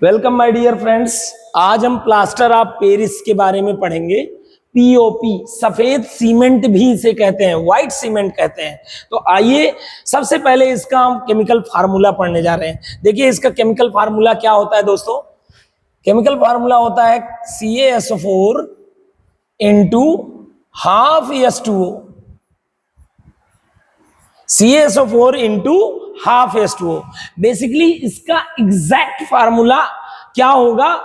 Welcome my dear friends. आज हम plaster of Paris के बारे में पढ़ेंगे। पीओपी, सफेद सीमेंट भी इसे कहते हैं, व्हाइट सीमेंट कहते हैं। तो आइए सबसे पहले इसका हम केमिकल फार्मूला पढ़ने जा रहे हैं। देखिए इसका केमिकल फार्मूला क्या होता है दोस्तों। केमिकल फार्मूला होता है CaSO4 into half H2O। CaSO4 into half H2O। Basically इसका एग्जैक्ट फार्मूला क्या होगा,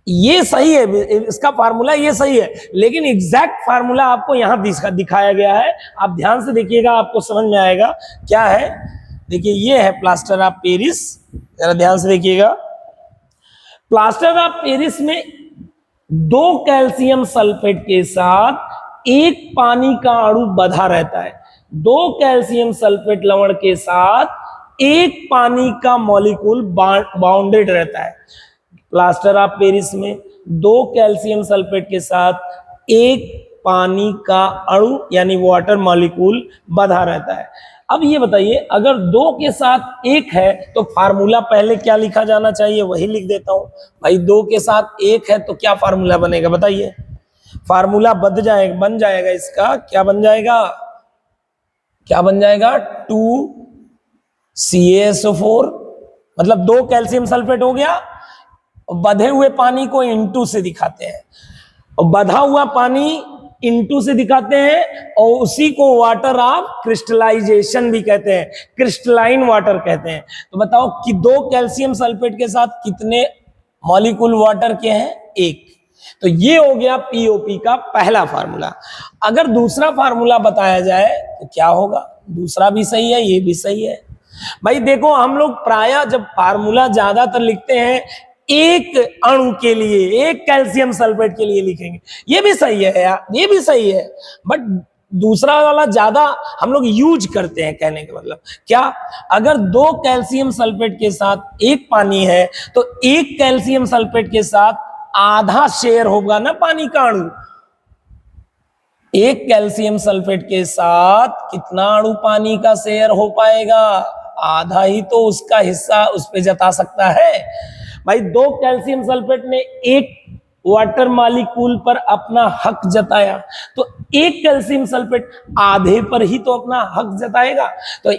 ये सही है, इसका फार्मूला ये सही है, लेकिन एग्जैक्ट फार्मूला आपको यहां दिखाया गया है। आप ध्यान से देखिएगा, आपको समझ में आएगा क्या है। देखिए ये है प्लास्टर ऑफ पेरिस, जरा ध्यान से देखिएगा। प्लास्टर ऑफ पेरिस में 2 कैल्शियम सल्फेट के साथ एक पानी का अणु बंधा रहता है। 2 कैल्शियम सल्फेट लवण के साथ एक पानी का मॉलिक्यूल बाउंडेड रहता है। प्लास्टर ऑफ पेरिस में 2 कैल्शियम सल्फेट के साथ एक पानी का अणु यानी वाटर मॉलिक्यूल बंधा रहता है। अब ये बताइए, अगर 2 के साथ 1 है तो फार्मूला पहले क्या लिखा जाना चाहिए, वही लिख देता हूं भाई। 2 के साथ 1 है तो क्या फार्मूला बनेगा बताइए। फार्मूला बन जाएगा इसका, क्या बन जाएगा 2CaSO4, मतलब 2 कैल्शियम सल्फेट हो गया। बंधे हुए पानी को इंटू से दिखाते हैं, और बंधा हुआ पानी इंटू से दिखाते हैं, और उसी को वाटर ऑफ क्रिस्टलाइजेशन भी कहते हैं, क्रिस्टलाइन वाटर कहते हैं। तो बताओ कि 2 कैल्शियम सल्फेट के साथ कितने मॉलिक्यूल वाटर के हैं, 1। तो ये हो गया पीओपी का पहला फार्मूला। अगर दूसरा फार्मूला बताया जाए तो क्या होगा, दूसरा भी सही है, ये भी सही है। भाई देखो, हम लोग प्रायः जब फार्मूला ज्यादातर लिखते हैं एक अणु के लिए, एक कैल्शियम सल्फेट के लिए लिखेंगे, ये भी सही है यार, ये भी सही है, बट दूसरा वाला ज्यादा हम लोग यूज करते हैं। कहने का मतलब क्या, अगर 2 कैल्शियम सल्फेट के साथ एक पानी है तो 1 कैल्शियम सल्फेट के साथ आधा शेयर होगा ना पानी का अणु। 1 कैल्शियम सल्फेट के साथ कितना अणु पानी का शेयर हो पाएगा, आधा ही तो उसका हिस्सा उस पे जता सकता है। भाई 2 कैल्शियम सल्फेट ने 1 वाटर मॉलिक्यूल पर अपना हक जताया, तो 1 कैल्शियम सल्फेट आधे पर ही तो अपना हक जताएगा। तो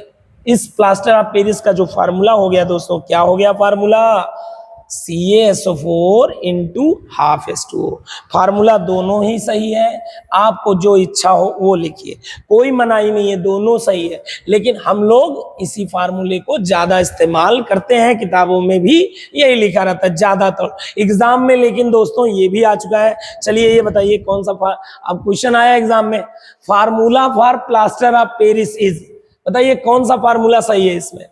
इस प्लास्टर ऑफ पेरिस का जो फार्मूला हो गया दोस्तों, क्या हो गया formula, CaSO4 into half H2O। Formula दोनों ही सही है, आपको जो इच्छा हो वो लिखिए, कोई मनाही नहीं है, दोनों सही है। लेकिन हम लोग इसी फार्मूले को ज्यादा इस्तेमाल करते हैं, किताबों में भी यही लिखा रहता है ज्यादातर, एग्जाम में लेकिन दोस्तों ये भी आ चुका है। चलिए ये बताइए कौन सा अब क्वेश्चन आया एग्जाम में, formula for plaster of Paris is, बताइए कौन सा फार्मूला सही है इसमें।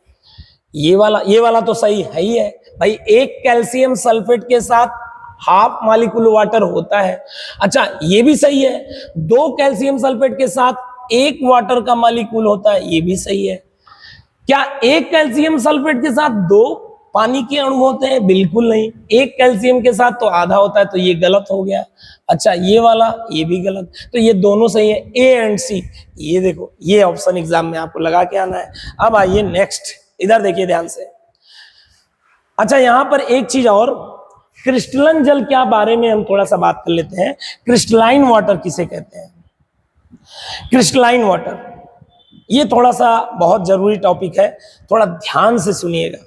ये वाला तो सही है ही है भाई। 1 कैल्शियम सल्फेट के साथ हाफ मॉलिक्यूल वाटर होता है। अच्छा ये भी सही है, 2 कैल्शियम सल्फेट के साथ 1 वाटर का मॉलिक्यूल होता है, ये भी सही है। क्या 1 कैल्शियम सल्फेट के साथ 2 पानी के अणु होते हैं, बिल्कुल नहीं। 1 कैल्शियम के साथ तो आधा होता है, तो ये गलत हो गया। अच्छा ये वाला, ये भी गलत, तो ये दोनों सही है, A एंड C। ये देखो, ये ऑप्शन एग्जाम में आपको लगा के आना है। अब आइए नेक्स्ट, इधर देखिए ध्यान से। अच्छा यहां पर एक चीज और, क्रिस्टलन जल क्या बारे में हम थोड़ा सा बात कर लेते हैं। क्रिस्टलाइन वाटर किसे कहते हैं, क्रिस्टलाइन वाटर, ये थोड़ा सा बहुत जरूरी टॉपिक है, थोड़ा ध्यान से सुनिएगा।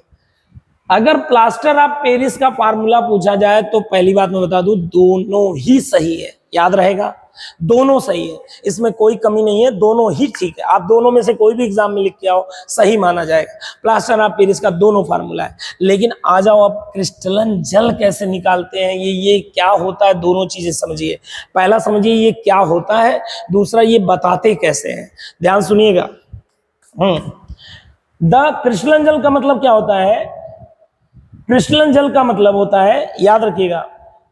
अगर प्लास्टर ऑफ पेरिस का फार्मूला पूछा जाए तो पहली बात मैं बता दूं, दोनों ही सही है, याद रहेगा, दोनों सही है, इसमें कोई कमी नहीं है, दोनों ही ठीक है। आप दोनों में से कोई भी एग्जाम में लिख के आओ, सही माना जाएगा। प्लास्टर ऑफ पेरिस का दोनों फार्मूला है। लेकिन आ जाओ अब, क्रिस्टलन जल कैसे निकालते हैं, ये क्या होता है, दोनों चीजें समझिए। पहला समझिए ये क्या होता है, दूसरा ये बताते कैसे हैं। ध्यान सुनिएगा। द क्रिस्टलन जल का मतलब क्या होता है, क्रिस्टलन जल का मतलब होता है, याद रखिएगा,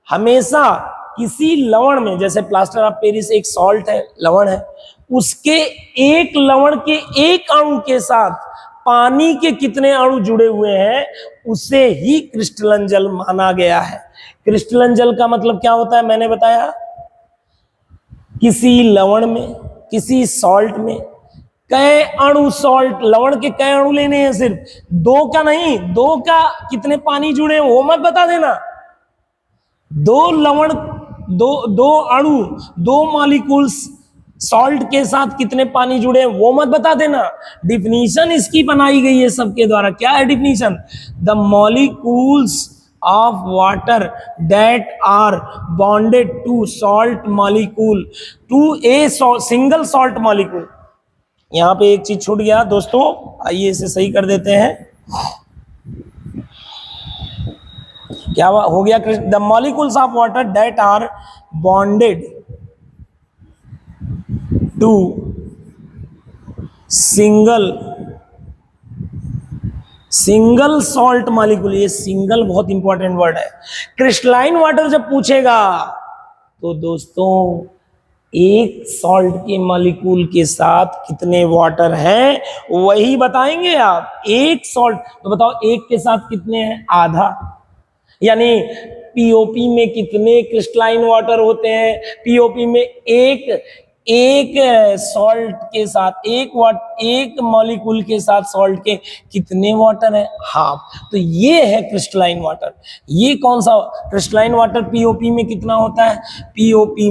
हमेशा किसी लवण में, जैसे प्लास्टर ऑफ पेरिस एक सॉल्ट है, लवण है, उसके एक लवण के एक अणु के साथ पानी के कितने अणु जुड़े हुए हैं, उसे ही क्रिस्टलन जल माना गया है। क्रिस्टलन जल का मतलब क्या होता है, मैंने बताया, किसी लवण में, किसी सॉल्ट में कै अणु सॉल्ट, लवण के कै अणु लेने हैं सिर्फ, दो का नहीं, दो का कितने पानी जुड़े हैं वो मत बता देना। दो लवण, दो अणु, दो मॉलिक्यूल्स सॉल्ट के साथ कितने पानी जुड़े हैं वो मत बता देना। डिफिनीशन इसकी बनाई गई है सबके द्वारा। क्या है definition? The molecules of water that are bonded to salt molecule to a single salt molecule। यहां पे एक चीज छूट गया दोस्तों, आइए इसे सही कर देते हैं। क्या हो गया? The molecules of water that are bonded to single salt molecule. ये सिंगल बहुत इंपॉर्टेंट वर्ड है। क्रिस्टलाइन वाटर जब पूछेगा तो दोस्तों एक सॉल्ट के मॉलिक्यूल के साथ कितने वाटर हैं वही बताएंगे आप। एक सॉल्ट तो बताओ, एक के साथ कितने हैं? आधा। यानी पीओपी में कितने क्रिस्टलाइन वाटर होते हैं? पीओपी में एक सॉल्ट के साथ, एक मॉलिक्यूल के साथ सॉल्ट के कितने वाटर है? हाफ। तो ये है क्रिस्टलाइन वाटर। ये कौन सा क्रिस्टलाइन वाटर पीओपी में कितना होता है? पीओपी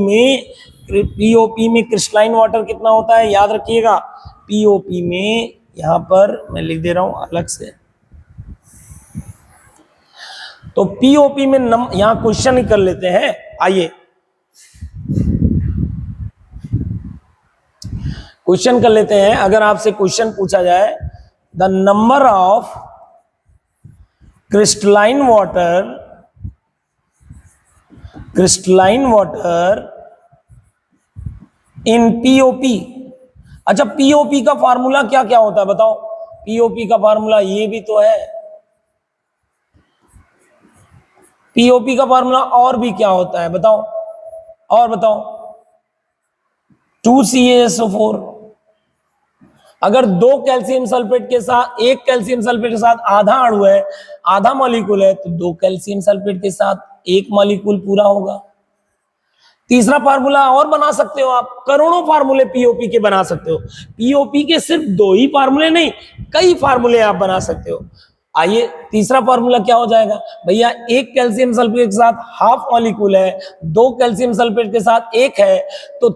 में क्रिस्टलाइन वाटर कितना होता है याद रखिएगा। पीओपी में, यहां पर मैं लिख दे रहा हूं अलग से, तो पीओपी में यहां क्वेश्चन ही कर लेते हैं। आइए क्वेश्चन कर लेते हैं। अगर आपसे क्वेश्चन पूछा जाए, the number of crystalline water in POP. अच्छा, पीओपी का फार्मूला क्या क्या होता है बताओ? पीओपी का फार्मूला ये भी तो है। पीओपी का फार्मूला और भी क्या होता है बताओ? और बताओ। 2CaSO4। अगर दो कैल्शियम सल्फेट के साथ, एक कैल्शियम सल्फेट के साथ आधा अणु है, आधा मॉलिक्यूल है, तो दो कैल्शियम सल्फेट के साथ एक मॉलिक्यूल पूरा होगा। तीसरा फार्मूला और बना सकते हो आप, करोड़ों फार्मूले पीओपी के बना सकते हो। पीओपी के सिर्फ दो ही फार्मूले नहीं, कई फार्मूले आप बना सकते हो। आइए तीसरा फार्मूला क्या हो जाएगा भैया? एक कैल्शियम सल्फेट के साथ हाफ मॉलिक्यूल है, दो कैल्शियम सल्फेट के साथ एक है, तो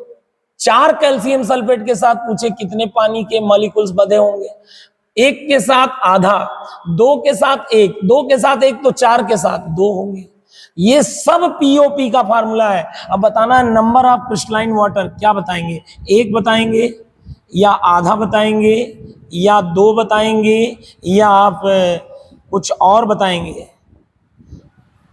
चार कैल्शियम सल्फेट के साथ पूछे कितने पानी के मॉलिक्यूल्स बंधे होंगे? एक के साथ आधा, दो के साथ एक, दो के साथ एक, तो चार के साथ दो होंगे। ये सब पीओपी का फार्मूला है। अब बताना है नंबर ऑफ क्रिस्टलाइन वाटर। क्या बताएंगे? एक बताएंगे, या आधा बताएंगे, या दो बताएंगे, या आप कुछ और बताएंगे?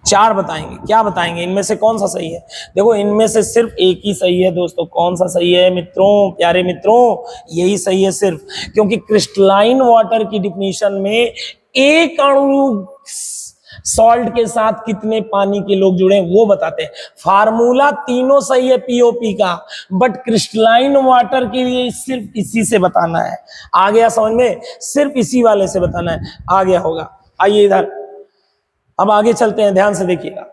चार बताएंगे। क्या बताएंगे? इनमें से कौन सा सही है? देखो, इनमें से सिर्फ एक ही सही है दोस्तों। कौन सा सही है मित्रों, प्यारे मित्रों? यही सही है सिर्फ, क्योंकि क्रिस्टलाइन वाटर की डिफिनीशन में एक अणु सॉल्ट के साथ कितने पानी के लोग जुड़े हैं वो बताते हैं। फार्मूला तीनों सही है पीओपी का, बट क्रिस्टलाइन वाटर के लिए सिर्फ इसी से बताना है। आ गया समझ में? सिर्फ इसी वाले से बताना है। आ गया होगा। आइए इधर, अब आगे चलते हैं, ध्यान से देखिएगा।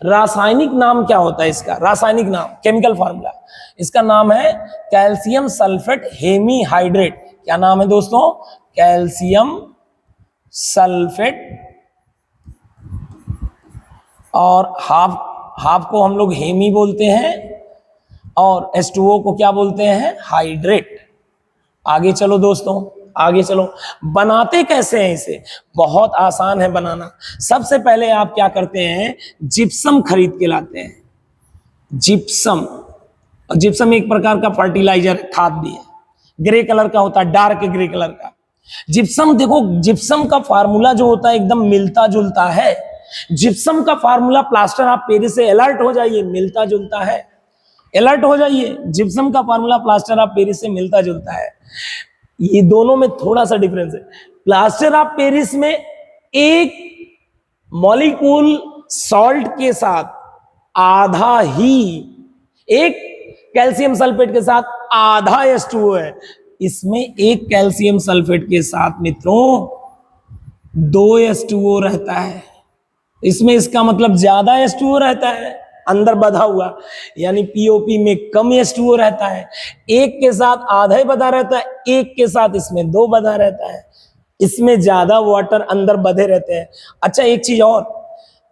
रासायनिक नाम क्या होता है इसका? रासायनिक नाम, केमिकल फार्मूला, इसका नाम है कैल्शियम सल्फेट हेमीहाइड्रेट। क्या नाम है दोस्तों? कैल्शियम सल्फेट, और हाफ को हम लोग हेमी बोलते हैं, और H2O को क्या बोलते हैं? हाइड्रेट। आगे चलो दोस्तों, आगे चलो। बनाते कैसे हैं इसे? बहुत आसान है बनाना। सबसे पहले आप क्या करते हैं? जिप्सम खरीद के लाते हैं। जिप्सम, जिप्सम एक प्रकार का फर्टिलाइजर, खाद भी है, ग्रे कलर का होता है, डार्क ग्रे कलर का। जिप्सम, देखो जिप्सम का फार्मूला जो होता है एकदम मिलता जुलता है। जिप्सम का फार्मूला प्लास्टर ऑफ पेरिस से, अलर्ट हो जाइए, मिलता जुलता है। अलर्ट हो जाइए, जिप्सम का फार्मूला प्लास्टर ऑफ पेरिस से मिलता जुलता है। ये दोनों में थोड़ा सा डिफरेंस है। प्लास्टर ऑफ पेरिस में एक मॉलिक्यूल सॉल्ट के साथ आधा ही, एक कैल्शियम सल्फेट के साथ आधा H2O है। इसमें एक कैल्शियम सल्फेट के साथ मित्रों दो H2O रहता है। इसमें इसका मतलब ज्यादा H2O रहता है। अंदर बधा हुआ, यानी पीओपी में कम H2O रहता है, एक के साथ आधा ही बधा रहता है, एक के साथ इसमें 2 बधा रहता है, इसमें ज्यादा वाटर अंदर बधे रहते हैं। अच्छा एक चीज और,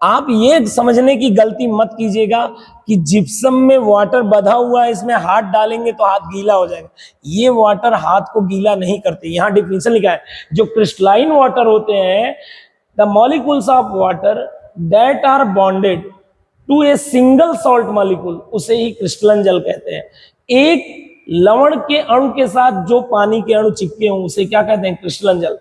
आप ये समझने की गलती मत कीजिएगा कि जिप्सम में वाटर बधा हुआ है, इसमें हाथ डालेंगे तो हाथ गीला हो जाएगा। ये वाटर हाथ को गीला नहीं करते। यहाँ डिफिनेशन लिखा है, जो क्रिस्टलाइन वाटर होते हैं, the molecules of water that are bonded to a single salt molecule, उसे ही क्रिस्टलन जल कहते हैं। एक लवण के अणु के साथ जो पानी के अणु चिपके हों उसे क्या कहते हैं? क्रिस्टलन जल।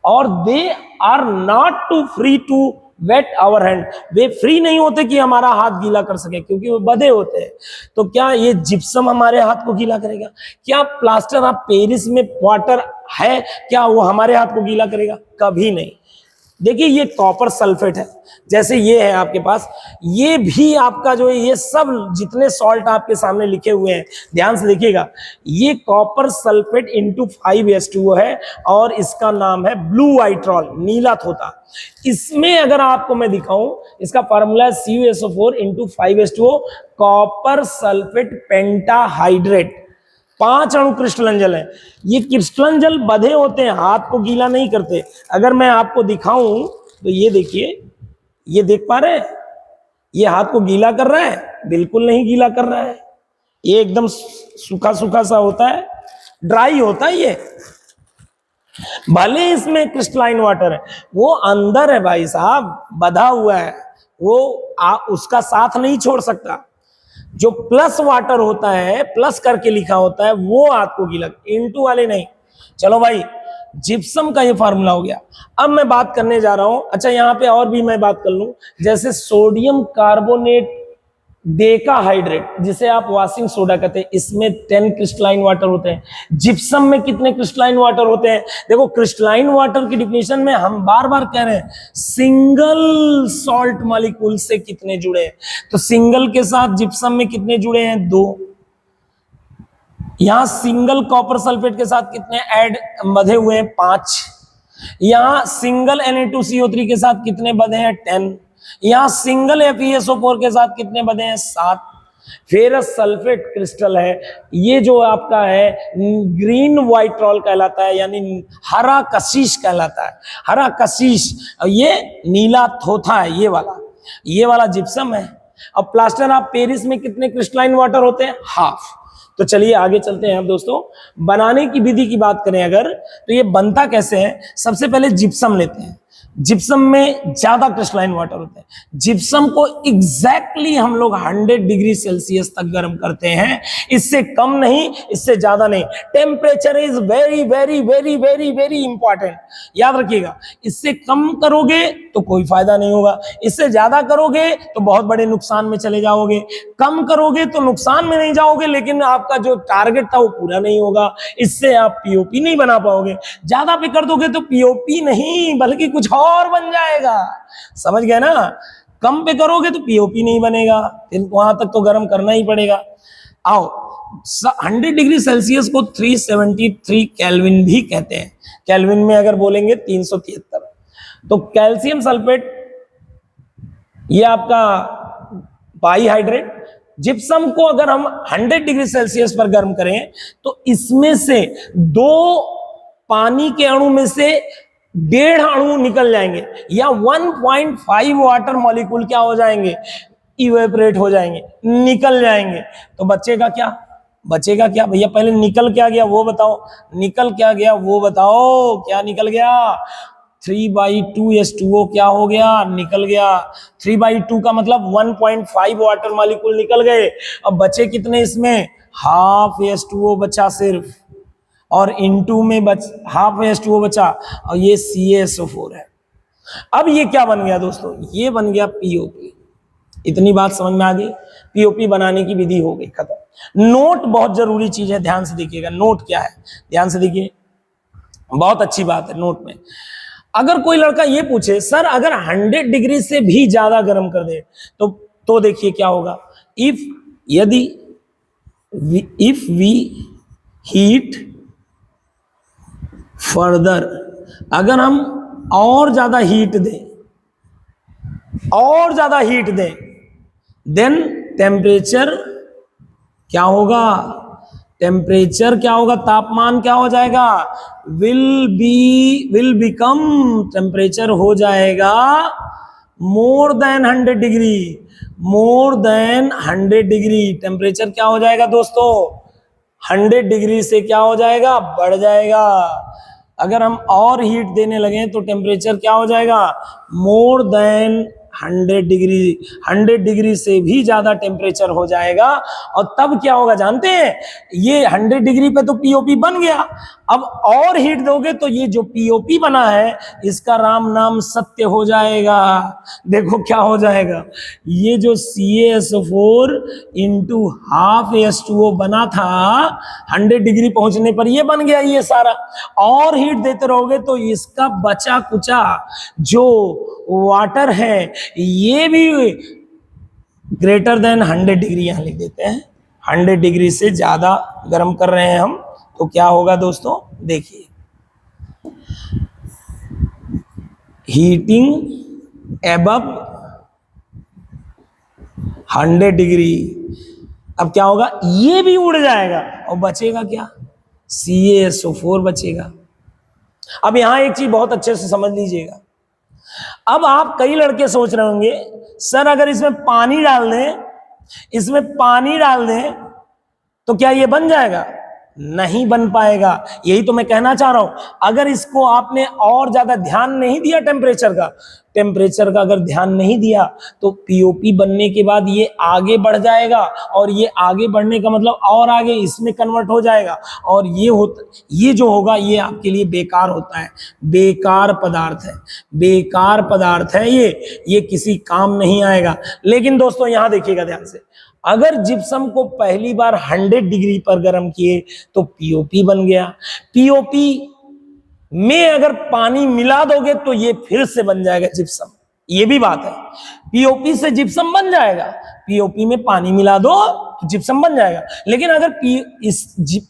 और they are not too free to wet our hand, वे फ्री नहीं होते कि हमारा हाथ गीला कर सके, क्योंकि वो बधे होते हैं। तो क्या ये जिप्सम हमारे हाथ को गीला करेगा? क्या प्लास्टर ऑफ पेरिस में वाटर है, क्या वो हमारे हाथ को गीला करेगा? कभी नहीं। देखिए ये कॉपर सल्फेट है, जैसे ये है आपके पास, ये भी आपका जो है, ये सब जितने सॉल्ट आपके सामने लिखे हुए हैं ध्यान से देखिएगा, ये कॉपर सल्फेट इंटू 5H2O है और इसका नाम है ब्लू वाइट्रॉल, नीला थोथा। इसमें अगर आपको मैं दिखाऊं, इसका फार्मूला है CuSO4 into 5H2O, copper sulphate pentahydrate, 5 अणु क्रिस्टलन जल है। ये क्रिस्टलन जल बधे होते हैं, हाथ को गीला नहीं करते। अगर मैं आपको दिखाऊं तो ये देखिए, ये देख पा रहे हैं, ये हाथ को गीला कर रहा है? बिल्कुल नहीं गीला कर रहा है, ये एकदम सूखा सूखा सा होता है, ड्राई होता है ये। भले इसमें क्रिस्टलाइन वाटर है, वो अंदर है भाई साहब, बधा हुआ है, वो उसका साथ नहीं छोड़ सकता। जो प्लस वाटर होता है, प्लस करके लिखा होता है, वो आपको गीला, इंटू वाले नहीं। चलो भाई, जिप्सम का ये फार्मूला हो गया। अब मैं बात करने जा रहा हूं, अच्छा यहाँ पे और भी मैं बात कर लूं, जैसे सोडियम कार्बोनेट डेकाहाइड्रेट, जिसे आप वॉशिंग सोडा कहते हैं, इसमें 10 क्रिस्टलाइन वाटर होते हैं। जिप्सम में कितने क्रिस्टलाइन वाटर होते हैं? देखो क्रिस्टलाइन वाटर की डिफिनेशन में हम बार बार कह रहे हैं, सिंगल सॉल्ट मॉलिक्यूल से कितने जुड़े हैं, तो सिंगल के साथ जिप्सम में कितने जुड़े हैं? 2। यहां सिंगल कॉपर सल्फेट के साथ कितने ऐड बधे हुए हैं? 5। यहां सिंगल Na2CO3 के साथ कितने बधे हैं? 10। यहां सिंगल FeSO4 के साथ कितने बधे हैं? 7। फेरस सल्फेट क्रिस्टल है, ये जो आपका है ग्रीन वाइट्रॉल कहलाता है, यानी हरा कशिश कहलाता है, हरा कशिश। ये नीला थोथा है, ये वाला जिप्सम है। अब प्लास्टर ऑफ पेरिस में कितने क्रिस्टलाइन वाटर होते हैं? हाफ। तो चलिए आगे चलते हैं। अब दोस्तों, बनाने की विधि की बात करें अगर, तो ये बनता कैसे है? सबसे पहले जिप्सम लेते हैं, जिप्सम में ज्यादा क्रिस्टलाइन वाटर होते हैं। जिप्सम को एग्जैक्टली हम लोग 100 डिग्री सेल्सियस तक गर्म करते हैं, इससे कम नहीं, इससे ज्यादा नहीं। Temperature is very very very very very important, याद रखिएगा। इससे कम करोगे तो कोई फायदा नहीं होगा, इससे ज्यादा करोगे तो बहुत बड़े नुकसान में चले जाओगे। कम करोगे तो नुकसान में नहीं जाओगे, लेकिन आपका जो टारगेट था वो पूरा नहीं होगा, इससे आप पीओपी नहीं बना पाओगे। ज्यादा पे कर दोगे तो पीओपी नहीं बल्कि कुछ और बन जाएगा, समझ गए ना? कम पे करोगे तो पीओपी नहीं बनेगा, फिर वहां तक तो गर्म करना ही पड़ेगा। आओ, 100 डिग्री सेल्सियस को 373 केल्विन भी कहते हैं। केल्विन में अगर बोलेंगे 373। तो कैल्शियम सल्फेट, ये आपका बाईहाइड्रेट। जिप्सम को अगर हम 100 डिग्री सेल्सियस पर गर्म करें तो इसमें से 2 पानी के अणु में से 1.5 अणु निकल जाएंगे, या 1.5 वाटर मॉलिक्यूल क्या हो जाएंगे? इवेपोरेट हो जाएंगे, निकल जाएंगे। तो बचेगा क्या? बचेगा क्या भैया? पहले निकल क्या गया वो बताओ, निकल क्या गया वो बताओ, क्या निकल गया? 3/2H2O क्या हो गया? निकल गया। 3/2 का मतलब 1.5 वाटर मॉलिक्यूल निकल गए। अब बचे कितने इसमें? हाफ H2O बचा सिर्फ, और इनटू में हाफ H2O बचा, और ये CaSO4 है। अब ये क्या बन गया दोस्तों? ये बन गया पीओपी। इतनी बात समझ में आ गई? पीओपी बनाने की विधि हो गई, खत्म। नोट बहुत जरूरी चीज है, ध्यान से देखिएगा। नोट क्या है, ध्यान से देखिए, बहुत अच्छी बात है। नोट में अगर कोई लड़का ये पूछे, सर अगर 100 डिग्री से भी ज्यादा गर्म कर दे तो देखिए क्या होगा। इफ वी हीट फर्दर, अगर हम और ज्यादा हीट दें, देन टेम्परेचर क्या होगा, टेम्परेचर क्या होगा, तापमान क्या हो जाएगा, विल बिकम, टेम्परेचर हो जाएगा more than 100 degree, more than 100 degree. Temperature क्या हो जाएगा दोस्तों, 100 डिग्री से क्या हो जाएगा, बढ़ जाएगा। अगर हम और हीट देने लगे तो टेम्परेचर क्या हो जाएगा, मोर देन 100 डिग्री, 100 डिग्री से भी ज्यादा टेम्परेचर हो जाएगा। और तब क्या होगा जानते हैं, ये 100 डिग्री पे तो पीओपी बन गया, अब और हीट दोगे तो ये जो पीओपी बना है इसका राम नाम सत्य हो जाएगा। देखो क्या हो जाएगा, ये जो CaSO4 इंटू हाफ H2O बना था 100 डिग्री पहुंचने पर ये बन गया ये सारा। और हीट देते रहोगे तो इसका बचा कुचा जो वाटर है ये भी ग्रेटर देन 100 डिग्री यहां लिख देते हैं, 100 डिग्री से ज्यादा गर्म कर रहे हैं हम, तो क्या होगा दोस्तों, देखिए हीटिंग एबव 100 डिग्री। अब क्या होगा, ये भी उड़ जाएगा और बचेगा क्या, CaSO4 बचेगा। अब यहां एक चीज बहुत अच्छे से समझ लीजिएगा, अब आप कई लड़के सोच रहे होंगे सर अगर इसमें पानी डाल दें, इसमें पानी डाल दें तो क्या ये बन जाएगा, नहीं बन पाएगा। यही तो मैं कहना चाह रहा हूं, अगर इसको आपने और ज्यादा ध्यान नहीं दिया टेम्परेचर का अगर ध्यान नहीं दिया तो पीओपी बनने के बाद ये आगे बढ़ जाएगा, और ये आगे बढ़ने का मतलब और आगे इसमें कन्वर्ट हो जाएगा, और ये जो होगा ये आपके लिए बेकार होता है, बेकार पदार्थ है, बेकार पदार्थ है, ये किसी काम नहीं आएगा। लेकिन दोस्तों यहां देखिएगा ध्यान से, अगर जिप्सम को पहली बार 100 डिग्री पर गर्म किए तो पीओपी बन गया, पीओपी में अगर पानी मिला दोगे तो ये फिर से बन जाएगा जिप्सम, ये भी बात है, पीओपी से जिप्सम बन जाएगा, पीओपी में पानी मिला दो तो जिप्सम बन जाएगा। लेकिन अगर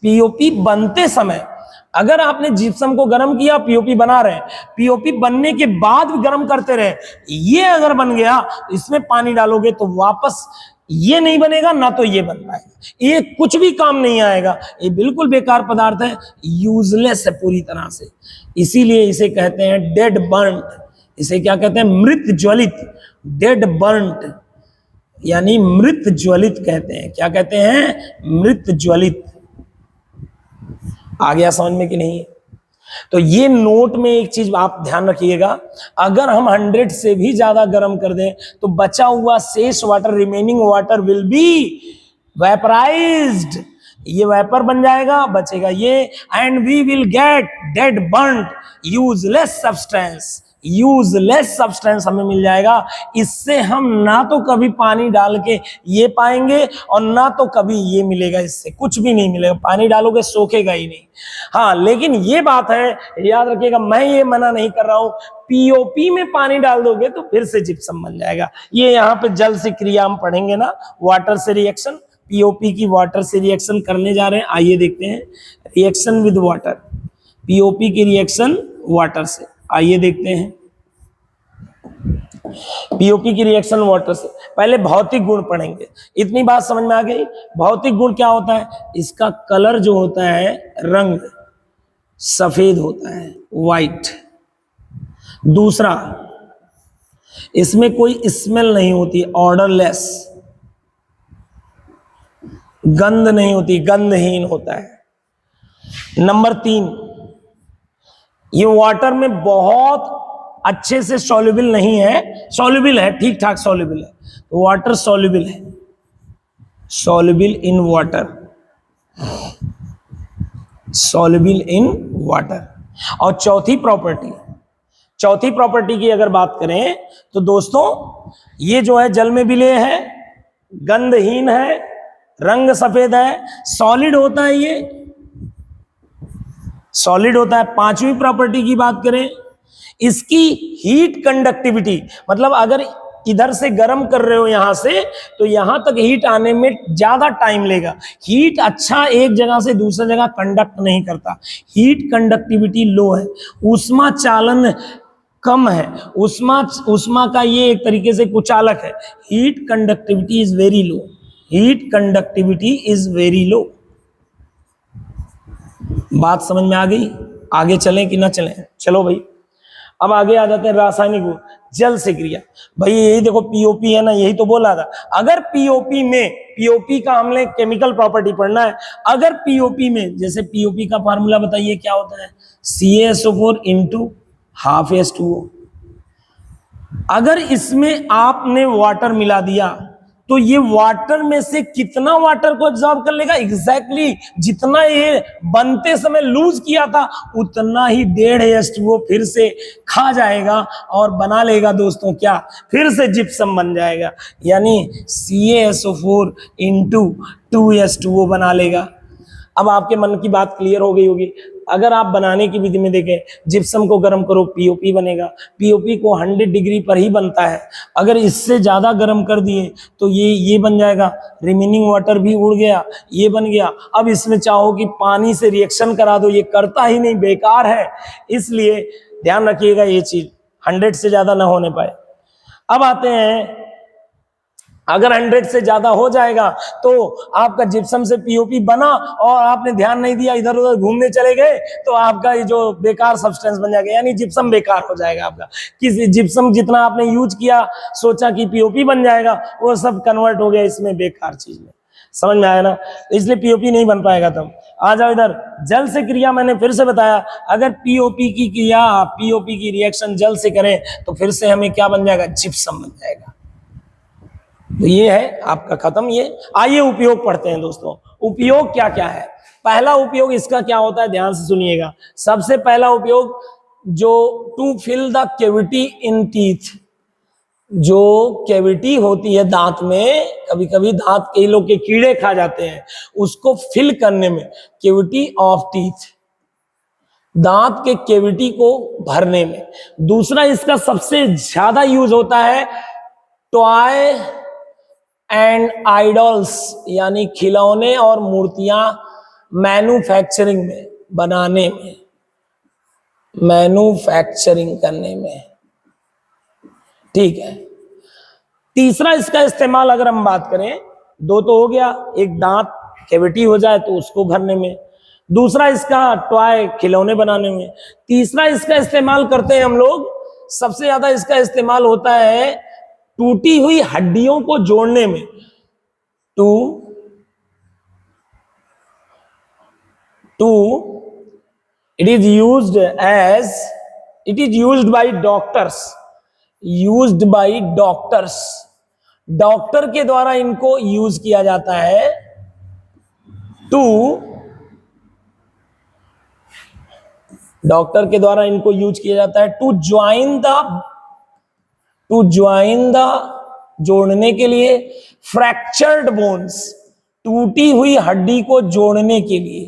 पीओपी बनते समय अगर आपने जिप्सम को गर्म किया, पीओपी बना रहे हैं, पीओपी बनने के बाद भी गर्म करते रहे, ये अगर बन गया, इसमें पानी डालोगे तो वापस ये नहीं बनेगा ना तो ये बन पाएगा, ये कुछ भी काम नहीं आएगा, ये बिल्कुल बेकार पदार्थ है, यूजलेस है पूरी तरह से। इसीलिए इसे कहते हैं डेड बर्न्ट, इसे क्या कहते हैं, मृत ज्वलित, डेड बर्न्ट यानी मृत ज्वलित कहते हैं। क्या कहते हैं, मृत ज्वलित। आ गया समझ में कि नहीं? तो ये नोट में एक चीज आप ध्यान रखिएगा, अगर हम 100 से भी ज्यादा गर्म कर दें तो बचा हुआ शेष water, remaining water will be vaporised, ये वेपर बन जाएगा, बचेगा ये, and we will get dead burnt useless substance, useless substance हमें मिल जाएगा। इससे हम ना तो कभी पानी डाल के ये पाएंगे और ना तो कभी ये मिलेगा, इससे कुछ भी नहीं मिलेगा, पानी डालोगे सोखेगा ही नहीं। हाँ लेकिन ये बात है, याद रखिएगा, मैं ये मना नहीं कर रहा हूं, पीओपी में पानी डाल दोगे तो फिर से जिप्सम बन जाएगा। ये यहाँ पे जल से क्रिया हम पढ़ेंगे ना, वाटर से रिएक्शन, पीओपी की वाटर से रिएक्शन करने जा रहे हैं। आइए देखते हैं रिएक्शन विद वाटर, पीओपी की रिएक्शन वाटर से, आइए देखते हैं पीओपी की रिएक्शन वाटर से। पहले भौतिक गुण पढ़ेंगे, इतनी बात समझ में आ गई। भौतिक गुण क्या होता है, इसका कलर जो होता है, रंग सफेद होता है, वाइट। दूसरा, इसमें कोई स्मेल नहीं होती, ऑर्डरलेस, गंध नहीं होती, गंधहीन होता है। नंबर 3, ये वाटर में बहुत अच्छे से सॉल्युबल नहीं है, सॉल्युबल है, ठीक ठाक सॉल्युबल है, तो वाटर सॉल्युबल है, soluble in water, soluble in water. और चौथी प्रॉपर्टी की अगर बात करें तो दोस्तों ये जो है जल में विलेय है, गंधहीन है, रंग सफेद है, सॉलिड होता है, ये सॉलिड होता है। पांचवी प्रॉपर्टी की बात करें, इसकी हीट कंडक्टिविटी, मतलब अगर इधर से गर्म कर रहे हो यहां से, तो यहां तक हीट आने में ज्यादा टाइम लेगा। हीट अच्छा एक जगह से दूसरी जगह कंडक्ट नहीं करता, हीट कंडक्टिविटी लो है। ऊष्मा चालन कम है। उष्मा उष्मा का ये एक तरीके से कुचालक है। Heat conductivity is very low, heat conductivity is very low. बात समझ में आ गई? आगे चलें कि ना चलें? चलो भाई, अब आगे आ जाते हैं रासायनिक गुण। जल से क्रिया, भाई यही देखो पीओपी है ना, यही तो बोला था। अगर पीओपी में, पीओपी का हमने केमिकल प्रॉपर्टी पढ़ना है, अगर पीओपी में, जैसे पीओपी का फार्मूला बताइए क्या होता है, CaSO4 इंटू हाफ H2O। अगर इसमें आपने वाटर मिला दिया तो ये वाटर में से कितना वाटर को एब्जॉर्ब कर लेगा? एग्जैक्टली जितना ये बनते समय लूज किया था उतना ही 1.5 H2O फिर से खा जाएगा और बना लेगा दोस्तों क्या, फिर से जिप्सम बन जाएगा। यानी CaSO4 इंटू 2H2O बना लेगा। अब आपके मन की बात क्लियर हो गई होगी। अगर आप बनाने की विधि में देखें, जिप्सम को गर्म करो पीओपी बनेगा। पीओपी को 100 डिग्री पर ही बनता है। अगर इससे ज्यादा गर्म कर दिए तो ये बन जाएगा, रिमेनिंग वाटर भी उड़ गया, ये बन गया। अब इसमें चाहो कि पानी से रिएक्शन करा दो, ये करता ही नहीं, बेकार है। इसलिए ध्यान रखिएगा ये चीज 100 से ज्यादा ना होने पाए। अब आते हैं, अगर 100 से ज्यादा हो जाएगा तो आपका जिप्सम से पीओपी बना और आपने ध्यान नहीं दिया, इधर उधर घूमने चले गए, तो आपका ये जो बेकार सब्सटेंस बन जाएगा, यानी जिप्सम बेकार हो जाएगा आपका। कि जिप्सम जितना आपने यूज किया, सोचा कि पीओपी बन जाएगा, वो सब कन्वर्ट हो गया इसमें बेकार चीज में। समझ में आया ना? इसलिए पीओपी नहीं बन पाएगा। तब आ जाओ इधर, जल से क्रिया। मैंने फिर से बताया, अगर पीओपी की क्रिया, पीओपी की रिएक्शन जल से करें तो फिर से हमें क्या बन जाएगा? जिप्सम बन जाएगा। तो ये है आपका खत्म। ये आइए उपयोग पढ़ते हैं दोस्तों। उपयोग क्या क्या है? पहला उपयोग इसका क्या होता है, ध्यान से सुनिएगा। सबसे पहला उपयोग, जो to fill the cavity in teeth, जो कैविटी होती है दांत में, कभी कभी दांत कई लोग के कीड़े खा जाते हैं, उसको फिल करने में, कैविटी ऑफ टीथ, दांत के कैविटी को भरने में। दूसरा इसका सबसे ज्यादा यूज होता है टॉय एंड आइडल्स, यानी खिलौने और मूर्तियां मैन्युफैक्चरिंग में, बनाने में, मैन्युफैक्चरिंग करने में। ठीक है। तीसरा इसका इस्तेमाल अगर हम बात करें, दो तो हो गया, एक दांत कैविटी हो जाए तो उसको भरने में, दूसरा इसका टॉय खिलौने बनाने में। तीसरा इसका इस्तेमाल करते हैं हम लोग, सबसे ज्यादा इसका इस्तेमाल होता है टूटी हुई हड्डियों को जोड़ने में। It is used by doctors, doctor के द्वारा इनको यूज किया जाता है टू ज्वाइन द जोड़ने के लिए, फ्रैक्चर्ड बोन्स, टूटी हुई हड्डी को जोड़ने के लिए,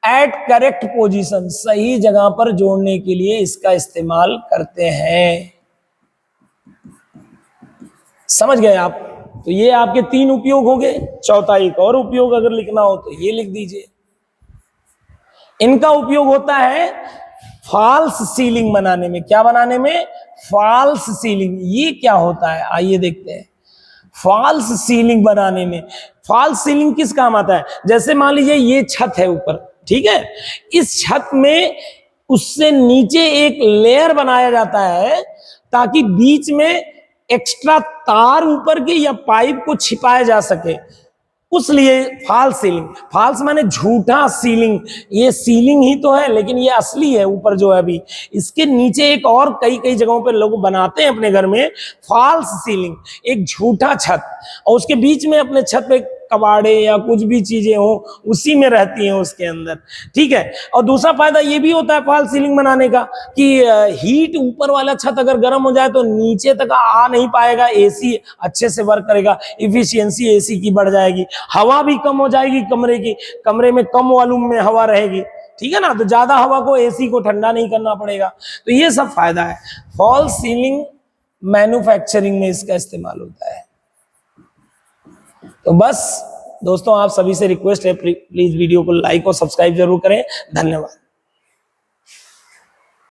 एट करेक्ट पोजीशन, सही जगह पर जोड़ने के लिए इसका इस्तेमाल करते हैं। समझ गए आप? तो ये आपके 3 उपयोग हो गए। चौथा एक और उपयोग अगर लिखना हो तो ये लिख दीजिए। इनका उपयोग होता है फॉल्स सीलिंग बनाने में। क्या बनाने में? False ceiling. ये क्या होता है, आइए देखते हैं। फॉल्स सीलिंग बनाने में, फॉल्स सीलिंग किस काम आता है? जैसे मान लीजिए ये छत है ऊपर, ठीक है, इस छत में उससे नीचे एक लेयर बनाया जाता है ताकि बीच में एक्स्ट्रा तार ऊपर की या पाइप को छिपाया जा सके, उस लिए फॉल्स सीलिंग। फॉल्स माने झूठा सीलिंग, ये सीलिंग ही तो है लेकिन ये असली है ऊपर जो है अभी। इसके नीचे एक और कई जगहों पे लोग बनाते हैं अपने घर में फॉल्स सीलिंग, एक झूठा छत, और उसके बीच में अपने छत पे कबाड़े या कुछ भी चीजें हो उसी में रहती हैं उसके अंदर। ठीक है। और दूसरा फायदा ये भी होता है फॉल्स सीलिंग बनाने का कि हीट, ऊपर वाला छत अगर गर्म हो जाए तो नीचे तक आ नहीं पाएगा, एसी अच्छे से वर्क करेगा, इफिशियंसी एसी की बढ़ जाएगी, हवा भी कम हो जाएगी कमरे की, कमरे में कम वॉल्यूम में हवा रहेगी, ठीक है ना, तो ज्यादा हवा को एसी को ठंडा नहीं करना पड़ेगा। तो ये सब फायदा है। फॉल्स सीलिंग मैन्युफैक्चरिंग में इसका इस्तेमाल होता है। तो बस दोस्तों, आप सभी से रिक्वेस्ट है, प्लीज वीडियो को लाइक और सब्सक्राइब जरूर करें। धन्यवाद।